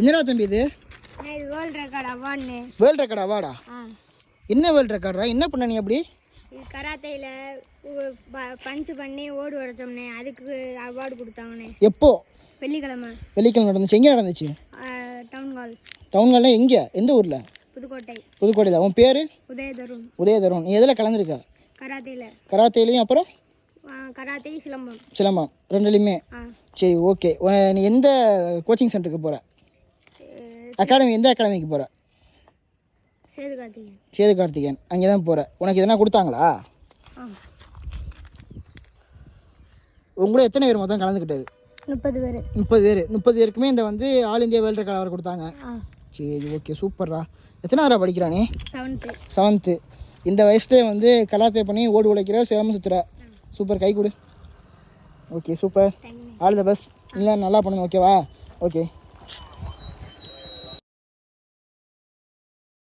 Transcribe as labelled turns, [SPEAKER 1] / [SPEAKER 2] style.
[SPEAKER 1] என்னடா தம்பி இது?
[SPEAKER 2] இது வேர்ல்ட் ரெக்கார்ட் அவார்ட்னு.
[SPEAKER 1] வேர்ல்ட் ரெக்கார்ட் அவார்டா? என்ன வேர்ல்ட் ரெக்கார்டா? என்ன பண்ண நீ அப்படி?
[SPEAKER 2] இது கராத்தேல பஞ்ச் பண்ணி ஓடு உடைச்சோம்னே, அதுக்கு அவார்டு கொடுத்தாங்கண்ணே.
[SPEAKER 1] எப்போ?
[SPEAKER 2] வெள்ளிக்கிழமை.
[SPEAKER 1] வெள்ளிக்கிழமை நடந்துச்சு. எங்கே நடந்துச்சு?
[SPEAKER 2] Town hall.
[SPEAKER 1] டவுன் ஹாலில் எங்கே? எந்த ஊரில்?
[SPEAKER 2] புதுக்கோட்டை.
[SPEAKER 1] புதுக்கோட்டையில். உன் பேர்?
[SPEAKER 2] உதயதருண்.
[SPEAKER 1] உதயதருண். நீ எதில் கலந்துருக்க?
[SPEAKER 2] கராத்தேல.
[SPEAKER 1] கராத்தேலையும் அப்புறம்
[SPEAKER 2] கராத்தே சிலம்பம்.
[SPEAKER 1] சிலம்பம் ரெண்டுலையுமே. சரி, ஓகே. நீ எந்த கோச்சிங் சென்டருக்கு போகிற? அகாடமி எந்த அகாடமிக்கு போகிற?
[SPEAKER 2] சேது கார்த்திகேயன்.
[SPEAKER 1] சேது கார்த்திகேயன். அங்கே தான் போகிற. உனக்கு எதனா கொடுத்தாங்களா? உங்களோட எத்தனை பேர் மொத்தம் கலந்துக்கிட்டது?
[SPEAKER 2] 30 பேர்.
[SPEAKER 1] 30 பேர். 30 பேருக்குமே இந்த வந்து ஆல் இந்தியா வேர்ல்டு ரெக்கார்ட் அவர் கொடுத்தாங்க. சரி, ஓகே, சூப்பர்ரா. எத்தனாவதா படிக்கிறானே? 7th. இந்த வயசுலேயே வந்து கராத்தே பண்ணி ஓடு உழைக்கிற, சிரமம் சுற்றுற. சூப்பர், கை கொடு. Okay, super. All the best. இல்லை, நல்லா பண்ணுங்க. ஓகேவா? ஓகே.